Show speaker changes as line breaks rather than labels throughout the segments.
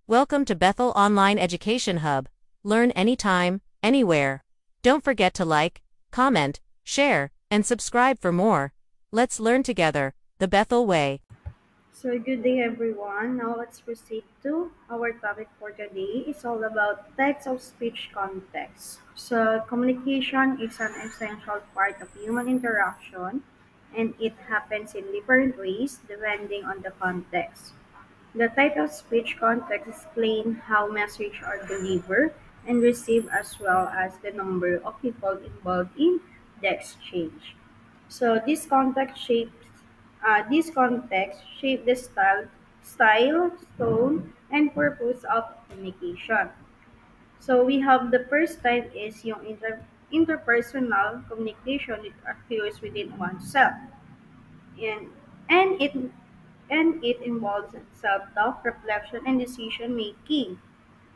Welcome to Bethel Online Education Hub. Learn anytime, anywhere. Don't forget to like, comment, share, and subscribe for more. Let's learn together, the Bethel way.
So good day everyone. Now let's proceed to our topic for today. It's all about text-of-speech context. So communication is an essential part of human interaction and it happens in different ways depending on the context. The type of speech context explains how messages are delivered and received as well as the number of people involved in the exchange. So this context shape the style, tone, and purpose of communication. So we have the first type is yung interpersonal communication. It occurs within oneself, and and it and it involves self-talk, reflection, and decision making.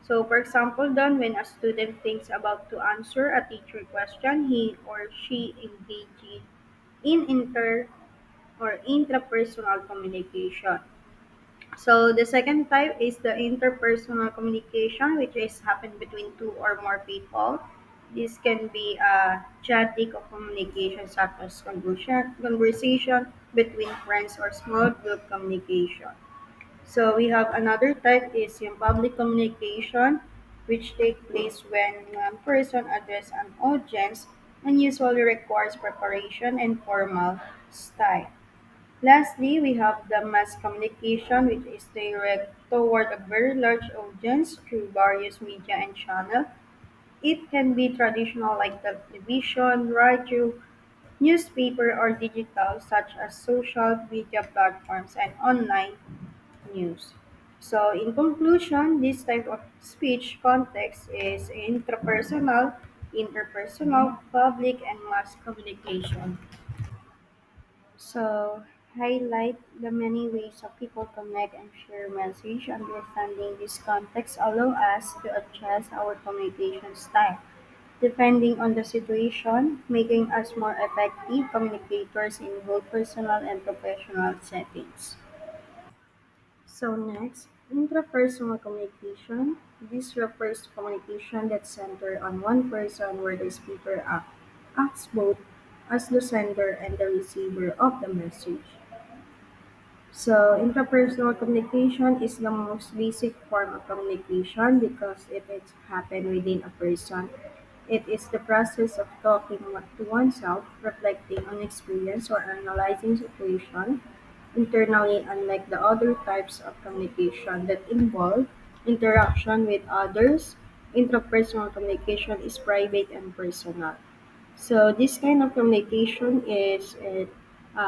So, for example, then when a student thinks about to answer a teacher question, he or she engages in or intrapersonal communication. So the second type is the interpersonal communication, which is happen between two or more people. This can be a chaotic of communication, such as conversation between friends or small group communication. So we have another type is yung public communication, which take place when one person address an audience and usually requires preparation and formal style. Lastly, we have the mass communication, which is direct toward a very large audience through various media and channels. It can be traditional like television, radio, newspaper, or digital, such as social media platforms and online news. So, in conclusion, this type of speech context is intrapersonal, interpersonal, public, and mass communication. So, highlight the many ways of people connect and share message. Understanding this context allow us to adjust our communication style depending on the situation, making us more effective communicators in both personal and professional settings. So next, intrapersonal communication. This refers to communication that's centered on one person where the speaker acts both as the sender and the receiver of the message. So interpersonal communication is the most basic form of communication because it is happen within a person. It is the process of talking to oneself, reflecting on experience or analyzing situation internally, unlike the other types of communication that involve interaction with others. Interpersonal communication is private and personal. So this kind of communication is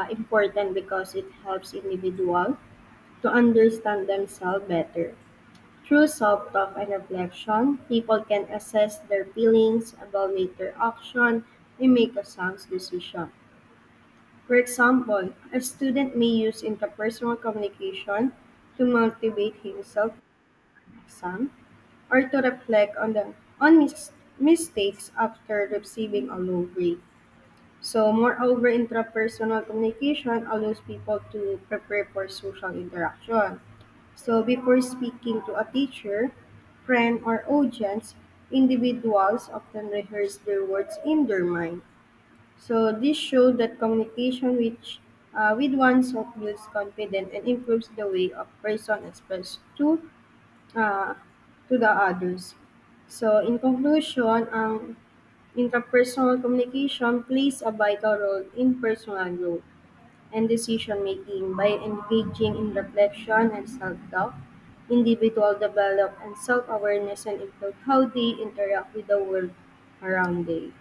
important because it helps individual to understand themselves better. Through self-talk and reflection, people can assess their feelings, evaluate their action, and make a sound decision. For example, a student may use interpersonal communication to motivate himself in exam or to reflect on mistakes after receiving a low grade. So, moreover, intrapersonal communication allows people to prepare for social interaction. So, before speaking to a teacher, friend, or audience, individuals often rehearse their words in their mind. So, this shows that communication with oneself builds confidence and improves the way a person expresses uh, to the others. So, in conclusion, ang interpersonal communication plays a vital role in personal growth and decision making by engaging in reflection and self-talk. Individual develop and self-awareness and improve how they interact with the world around them.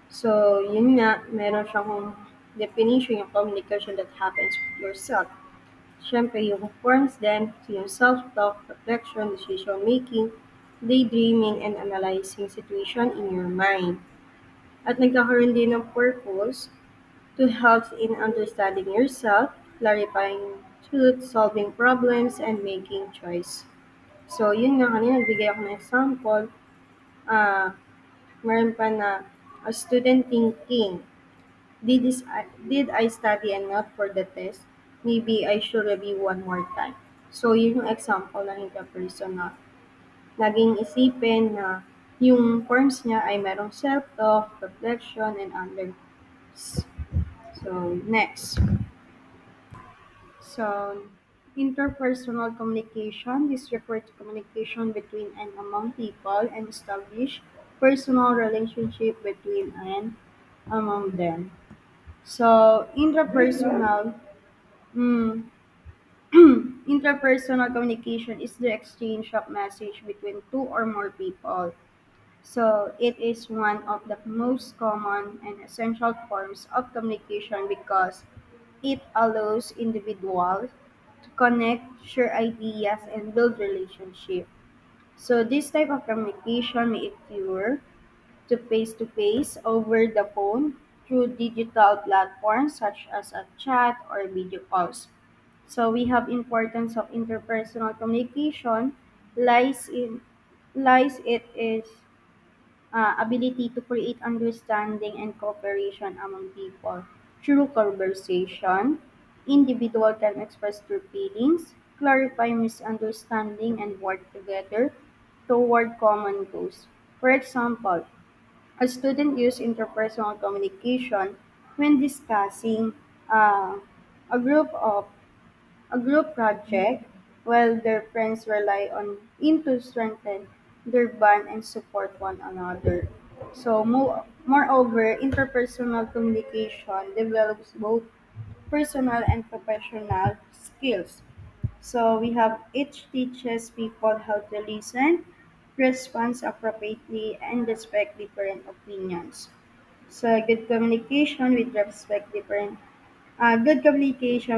So, yun nga, meron siyang definition yung communication that happens with yourself. Siyempre, yung forms then, yung self-talk, reflection, decision-making, daydreaming, and analyzing situation in your mind. At nagkakaroon din ng purpose to help in understanding yourself, clarifying truth, solving problems, and making choice. So, yun nga kanina, nagbigay ako ng example. Ah, meron pa na a student thinking, did I study enough for the test? Maybe I should review one more time. So, yun yung example ng interpersonal. Laging isipin na yung forms niya ay merong self-talk, reflection, and others. So, next. So, interpersonal communication is referred to communication between and among people and establish personal relationship between and among them. So, mm, interpersonal communication is the exchange of message between two or more people. So, it is one of the most common and essential forms of communication because it allows individuals to connect, share ideas, and build relationships. So, this type of communication may occur to face, over the phone, through digital platforms such as a chat or video calls. So we have importance of interpersonal communication lies in lies it is ability to create understanding and cooperation among people. Through conversation, individual can express their feelings, clarify misunderstanding, and work together toward common goals. For example, a student use interpersonal communication when discussing uh, a group of a group project, while their friends rely on it to strengthen their bond and support one another. So, moreover, interpersonal communication develops both personal and professional skills. So, we have each teaches people how to listen, respond appropriately, and respect different opinions. So, good communication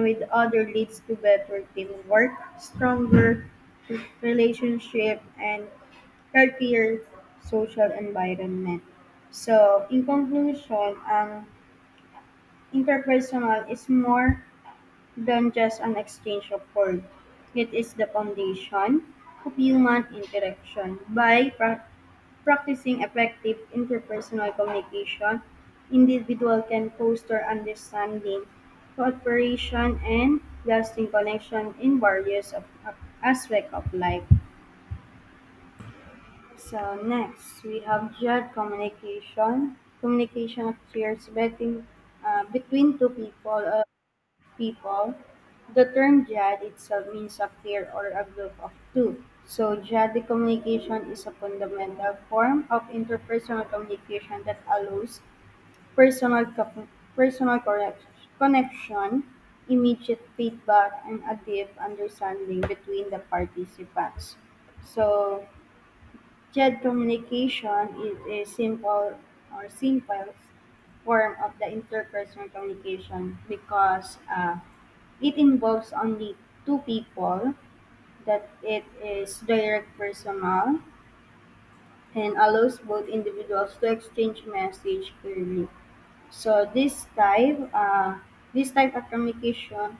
with other leads to better teamwork, stronger relationship, and healthier social environment. So, in conclusion, interpersonal is more than just an exchange of words. It is the foundation of human interaction. By practicing effective interpersonal communication, individual can foster understanding, cooperation, and lasting connection in various aspects of life. So next, we have JAD communication. Communication occurs between two people. The term JAD itself means a pair or a group of two. So JAD communication is a fundamental form of interpersonal communication that allows personal connection, immediate feedback, and a deep understanding between the participants. So JAD communication is a simple form of the interpersonal communication because it involves only two people, that it is direct personal and allows both individuals to exchange message clearly. So this type of communication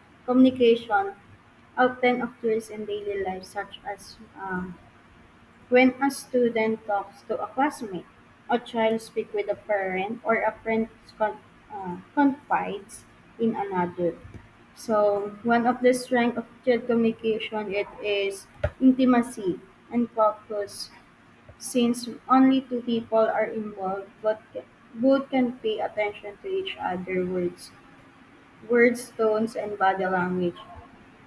often occurs in daily life, such as when a student talks to a classmate, a child speaks with a parent, or a friend confides in another. So one of the strengths of child communication it is intimacy and focus. Since only two people are involved, but both can pay attention to each other words, tones, and body language.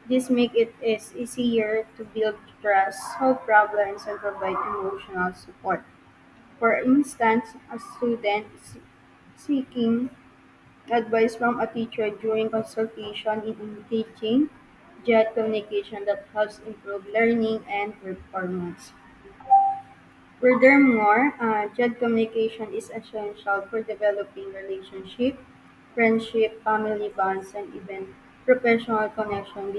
This make it is easier to build trust, solve problems, and provide emotional support. For instance, a student seeking advice from a teacher during consultation in teaching jet communication that helps improve learning and performance. Furthermore, jet communication is essential for developing relationship, friendship, family bonds, and even professional connection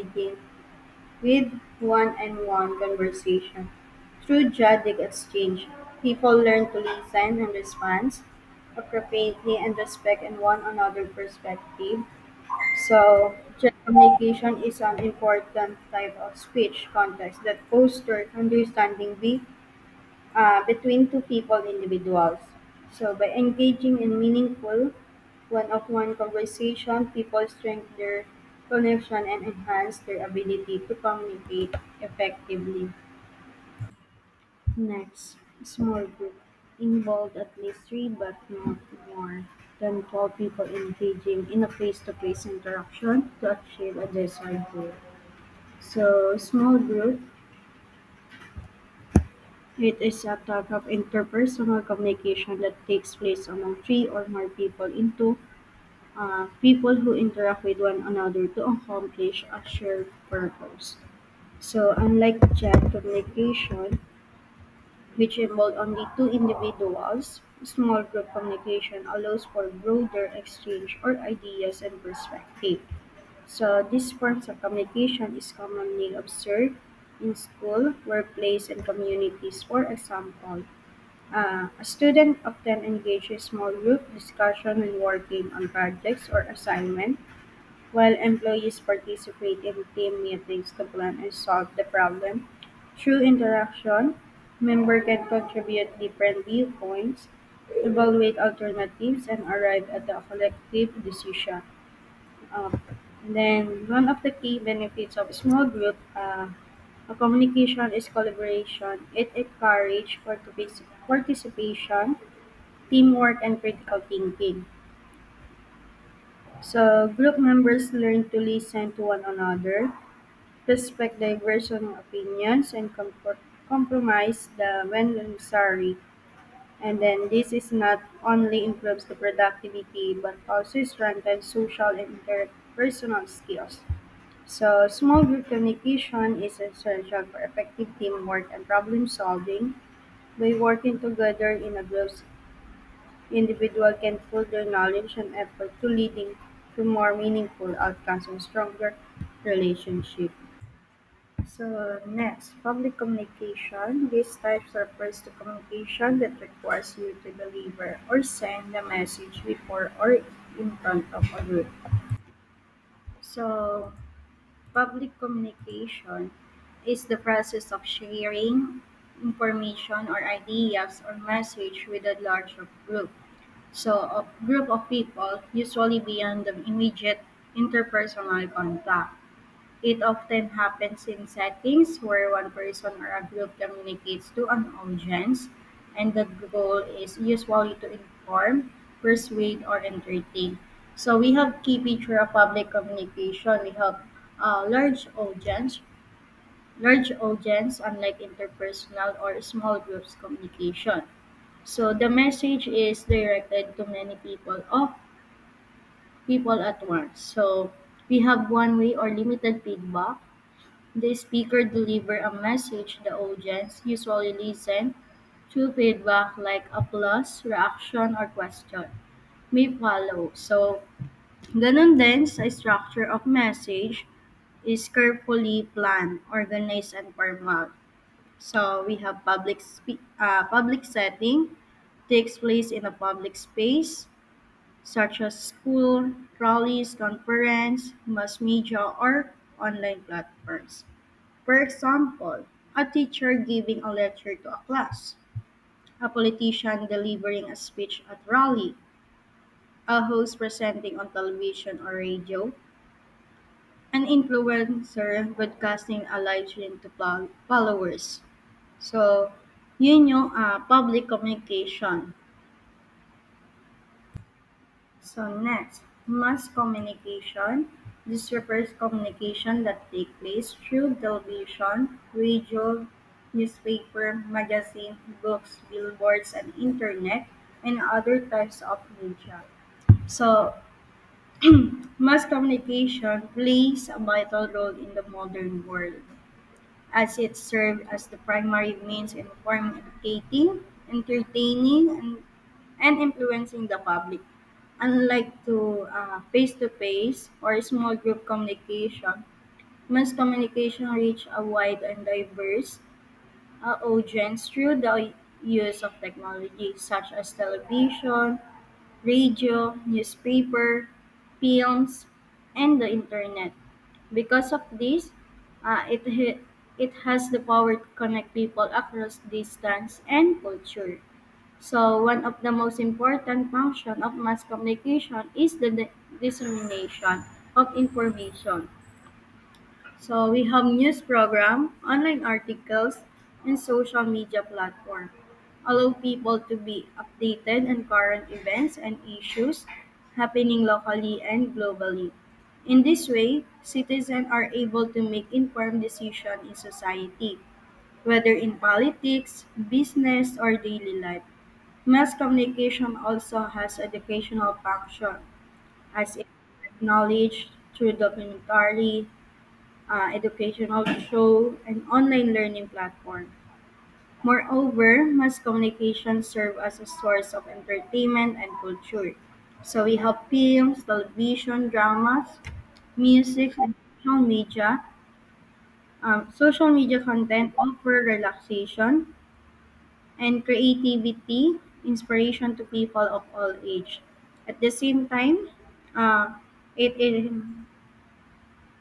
with one-on-one conversation. Through Jadic exchange, people learn to listen and respond appropriately and respect in one another's perspective. So, Jadic communication is an important type of speech context that fosters understanding between two people individuals. So, by engaging in meaningful one-on-one conversation, people strengthen their connection and enhance their ability to communicate effectively. Next, small group. Involve at least three but not more than 12 people engaging in a face-to-face interaction to achieve a desired goal. So, small group, it is a type of interpersonal communication that takes place among three or more people into people who interact with one another to accomplish a shared purpose. So, unlike chat communication, which involve only two individuals, small group communication allows for broader exchange of ideas and perspective. So, these forms of communication is commonly observed in school, workplace, and communities. For example, a student often engages in small group discussion when working on projects or assignments, while employees participate in team meetings to plan and solve the problem. Through interaction, members can contribute different viewpoints, evaluate alternatives, and arrive at a collective decision. Um, then, one of the key benefits of small group communication is collaboration. It encourages participation, teamwork, and critical thinking. So, group members learn to listen to one another, respect diverse opinions, and compromise when necessary. And then this is not only improves the productivity but also strengthens social and interpersonal skills. So small group communication is essential for effective teamwork and problem solving. By working together in a group, individual can pool their knowledge and effort to leading to more meaningful outcomes and stronger relationships. So next, public communication. This type refers to communication that requires you to deliver or send the message before or in front of a group. So public communication is the process of sharing information or ideas or message with a larger group. So a group of people, usually beyond the immediate interpersonal contact. It often happens in settings where one person or a group communicates to an audience, and the goal is usually to inform, persuade, or entertain. So we have key feature of public communication. We have large audience, unlike interpersonal or small groups communication. So the message is directed to many people at once. So we have one way or limited feedback. The speaker deliver a message, the audience usually listen to feedback like applause, reaction, or question may follow. So, ganun din sa structure of message is carefully planned, organized, and formal. So, we have public setting takes place in a public space such as school, rallies, conference, mass media, or online platforms. For example, a teacher giving a lecture to a class, a politician delivering a speech at rally, a host presenting on television or radio, an influencer broadcasting a live stream to followers. So, yun yung public communication. So next, mass communication. This refers communication that take place through television, radio, newspaper, magazine, books, billboards, and internet, and other types of media. So mass communication plays a vital role in the modern world as it serves as the primary means in informing, educating, entertaining, and influencing the public. Unlike to face-to-face or small group communication, mass communication reach a wide and diverse audience through the use of technology such as television, radio, newspaper, films, and the internet. Because of this, it has the power to connect people across distance and culture. So one of the most important function of mass communication is the dissemination. of information. So we have news program, online articles, and social media platform. Allow people to be updated on current events and issues happening locally and globally. In this way, citizens are able to make informed decisions in society, whether in politics, business, or daily life. Mass communication also has educational function, as it knowledge through documentary, educational show, and online learning platform. Moreover, mass communication serve as a source of entertainment and culture. So we have films, television, dramas, music, and social media. Social media content offer relaxation and creativity, inspiration to people of all age. At the same time, uh, it in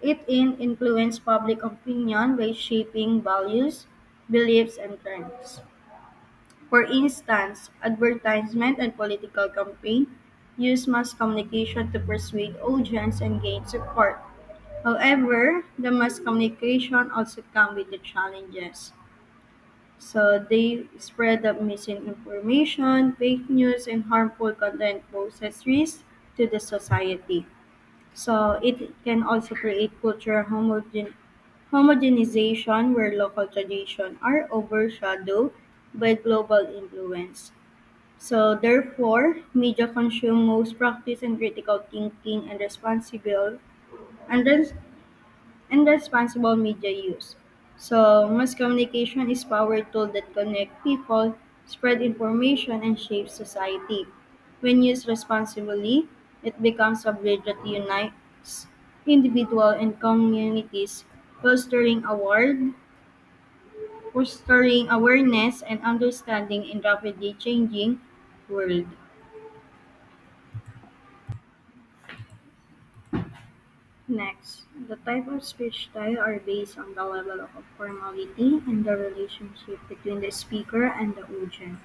it in influence public opinion by shaping values, beliefs, and trends. For instance, advertisement and political campaign use mass communication to persuade audience and gain support. However, the mass communication also come with the challenges. So they spread of misinformation, fake news, and harmful content poses risk to the society. So it can also create cultural homogenization where local traditions are overshadowed by global influence. So therefore, media consume most practice and critical thinking and and, res- and responsible media use. So mass communication is power tool that connect people, spread information, and shape society. When used responsibly, it becomes a bridge that unites individuals and communities, fostering fostering awareness and understanding in rapidly changing world. Next, the type of speech style are based on the level of formality and the relationship between the speaker and the audience.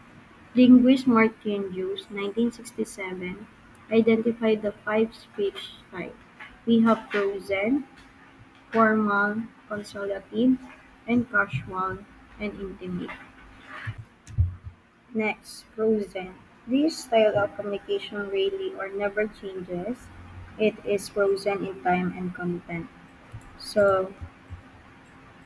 Linguist Martin Joos, 1967, identified the five speech types. We have frozen, formal, consolative, and casual, and intimate. Next, frozen. This style of communication rarely or never changes. It is frozen in time and content. So,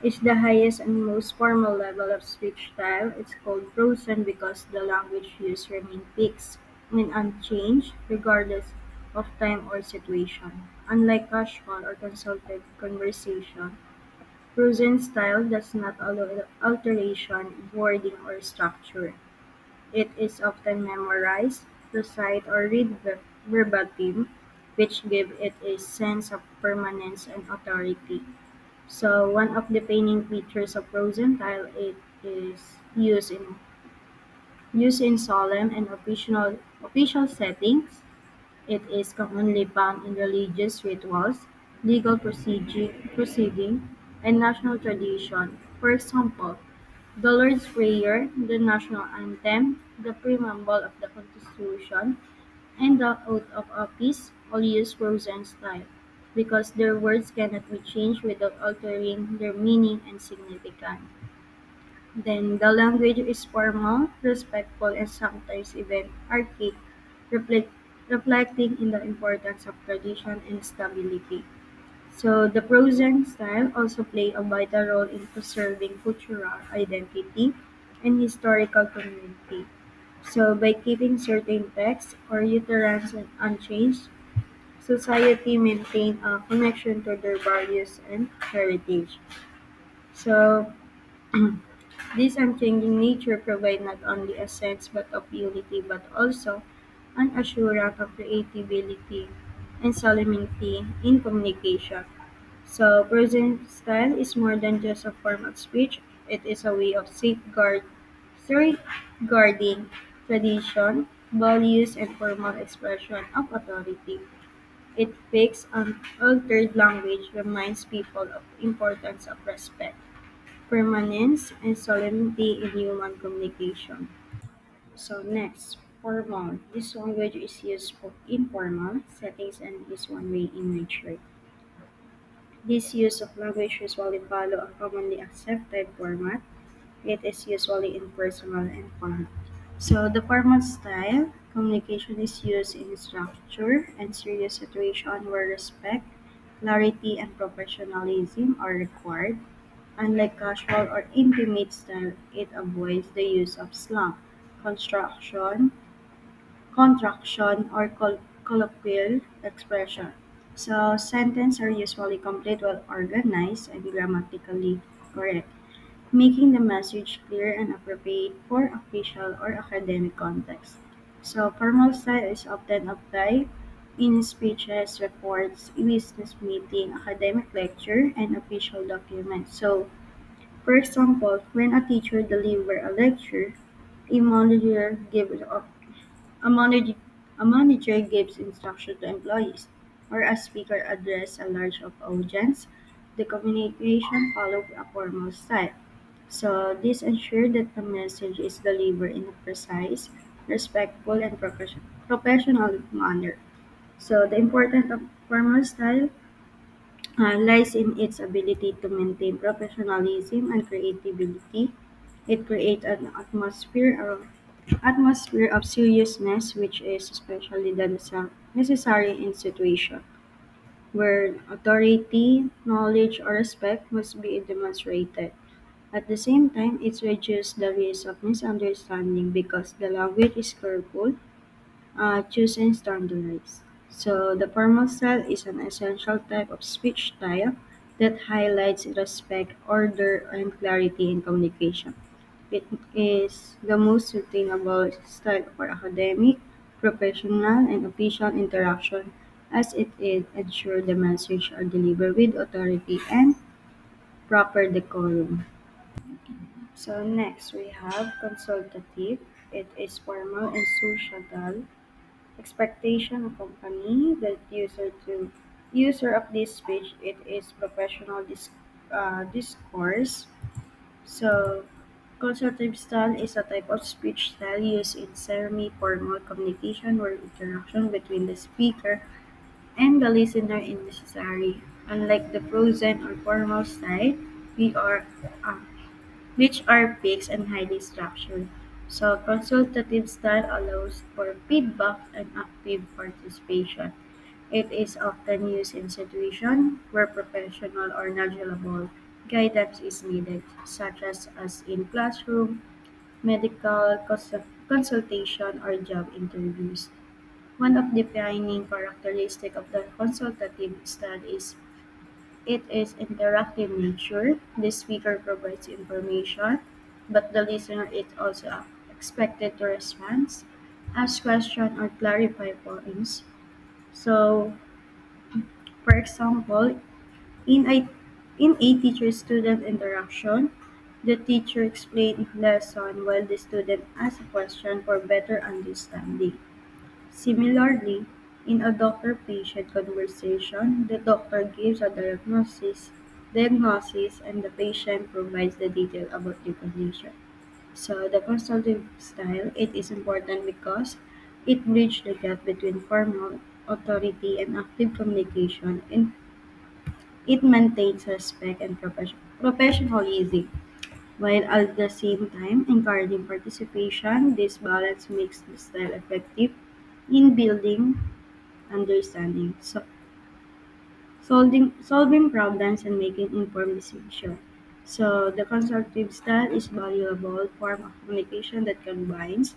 it's the highest and most formal level of speech style. It's called frozen because the language used remains fixed and unchanged regardless of time or situation. Unlike casual or consultative conversation, frozen style does not allow alteration, wording, or structure. It is often memorized, recited, or read verbatim, which give it a sense of permanence and authority. So one of the defining features of Rosenthal it is used in solemn and official settings. It is commonly found in religious rituals, legal proceeding, and national tradition. For example, the Lord's Prayer, the national anthem, the preamble of the Constitution, and the oath of office all use Roseanne style, because their words cannot be changed without altering their meaning and significance. Then the language is formal, respectful, and sometimes even archaic, reflect, reflecting in the importance of tradition and stability. So the Prozac style also play a vital role in preserving cultural identity and historical community. So by keeping certain texts or utterance unchanged, society maintain a connection to their values and heritage. So this unchanging nature provide not only a sense but of unity but also an assurance of creativity and solemnity in communication. So present style is more than just a form of speech. It is a way of safeguarding tradition, values, and formal expression of authority. It fixed unaltered language reminds people of the importance of respect, permanence, and solemnity in human communication. So next, formal. This language is used for informal settings and is one way in nature. This use of language usually follow a commonly accepted format. It is usually impersonal and formal. So the formal style communication is used in structure and serious situation where respect, clarity, and professionalism are required. Unlike casual or intimate style, it avoids the use of slang, construction, contraction, or colloquial expression. So sentences are usually complete, well organized, and grammatically correct, making the message clear and appropriate for official or academic context. So formal style is often applied in speeches, reports, business meeting, academic lecture, and official documents. So, for example, when a teacher delivers a lecture, a manager gives a manager, a manager gives instruction to employees, or a speaker addresses a large of audience. The communication follows a formal style. So this ensures that the message is delivered in a precise, respectful, and professional manner. So the importance of formal style lies in its ability to maintain professionalism and creativity. It creates an atmosphere of seriousness, which is especially necessary in situations where authority, knowledge, or respect must be demonstrated. At the same time, it reduces the risk of misunderstanding because the language is careful, chosen, standardized. So, the formal style is an essential type of speech style that highlights respect, order, and clarity in communication. It is the most sustainable style for academic, professional, and official interaction as it ensures the message are delivered with authority and proper decorum. So next we have consultative. It is formal and societal expectation of company that user of this speech. It is professional discourse. So consultative style is a type of speech style used in semi-formal communication where interaction between the speaker and the listener is necessary. Unlike the frozen or formal style, we are uh, which are fixed and highly structured. So consultative style allows for feedback and active participation. It is often used in situations where professional or knowledgeable guidance is needed, such as in classroom, medical consultation, or job interviews. One of the defining characteristics of the consultative style is it is interactive nature. The speaker provides information, but the listener is also expected to respond, ask questions, or clarify points. So, for example, in a in a teacher-student interaction, the teacher explains lesson while the student asks a question for better understanding. Similarly, in a doctor-patient conversation, the doctor gives a diagnosis and the patient provides the detail about the condition. So the consultative style, it is important because it bridges the gap between formal authority and active communication, and it maintains respect and professionalism while at the same time encouraging participation. This balance makes the style effective in building understanding, solving problems, and making informed decisions. So the constructive style is valuable form of communication that combines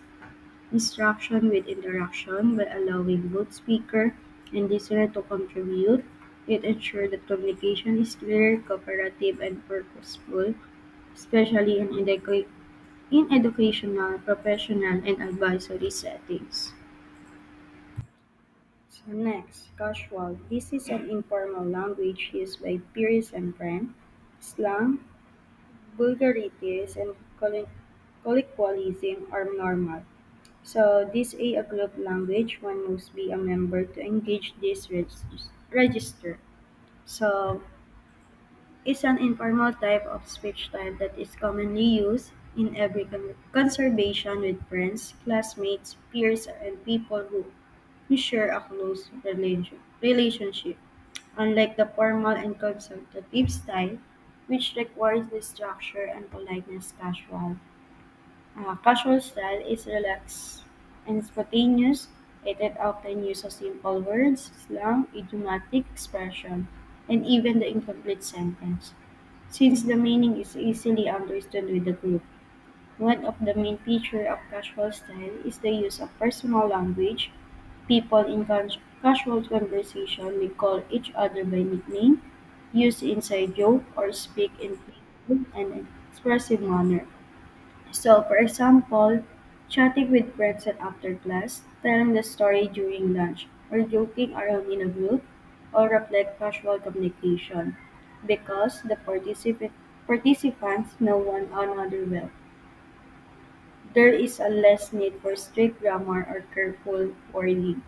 instruction with interaction by allowing both speaker and listener to contribute. It ensures that communication is clear, cooperative, and purposeful, especially in educational, professional, and advisory settings. So next, casual. This is an informal language used by peers and friends. Slang, vulgarities, and colloquialism are normal. So this is a group language. One must be a member to engage this register. So it's an informal type of speech style that is commonly used in every conversation with friends, classmates, peers, and people who share a close relationship. unlike the formal and consultative style, which requires the structure and politeness. Casual style is relaxed and spontaneous. It often uses simple words, slang, idiomatic expression, and even the incomplete sentence, since the meaning is easily understood with the group. One of the main features of casual style is the use of personal language. People in casual conversation may call each other by nickname, use inside joke, or speak in playful and expressive manner. So, for example, chatting with friends after class, telling the story during lunch, or joking around in a group, all reflect casual communication because the participants know one another well. There is a less need for strict grammar or careful wording.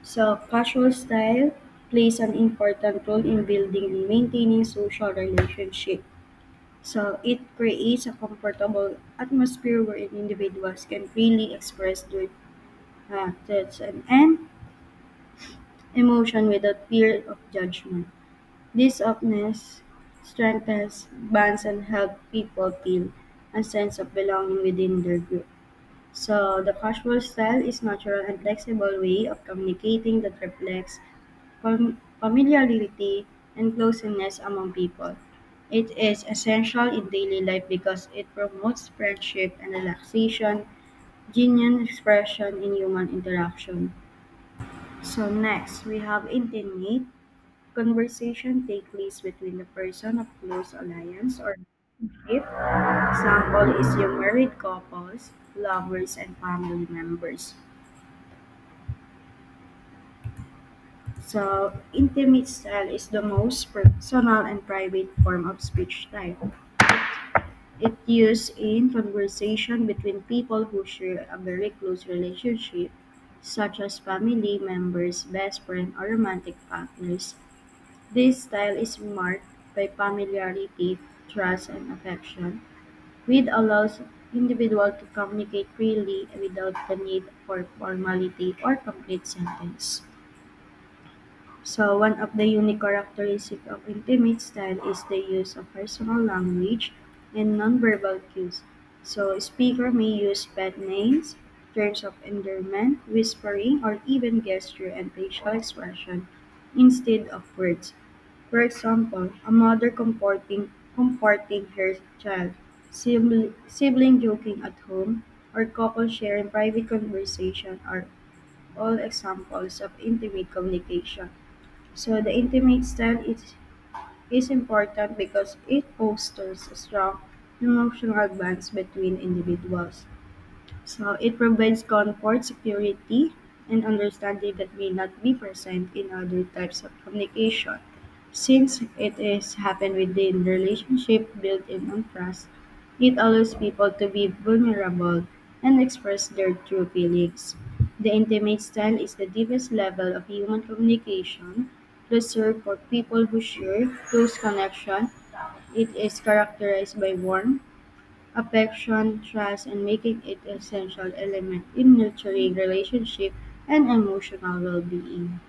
So, casual style plays an important role in building and maintaining social relationships. So, it creates a comfortable atmosphere where individuals can freely express their thoughts and emotion without fear of judgment. This openness strengthens bonds and helps people feel a sense of belonging within their group. So, the casual style is natural and flexible way of communicating that reflects familiarity and closeness among people. It is essential in daily life because it promotes friendship and relaxation, genuine expression in human interaction. So next, we have intimate conversation take place between the person of close alliance or relationship. Example is your married couples, lovers, and family members. So, intimate style is the most personal and private form of speech type. It used in conversation between people who share a very close relationship, such as family members, best friend, or romantic partners. This style is marked by familiarity, trust, and affection, which allows individual to communicate freely without the need for formality or complete sentence. So one of the unique characteristics of intimate style is the use of personal language and nonverbal cues. So a speaker may use pet names, terms of endearment, whispering, or even gesture and facial expression instead of words. For example, a mother comforting her child, sibling joking at home, or couple sharing private conversation are all examples of intimate communication. So the intimate style is important because it fosters a strong emotional bonds between individuals. So it provides comfort, security, and understanding that may not be present in other types of communication. Since it is happen within the relationship built in on trust, it allows people to be vulnerable and express their true feelings. The intimate style is the deepest level of human communication reserved for people who share close connection. It is characterized by warmth, affection, trust, and making it an essential element in nurturing relationship and emotional well-being.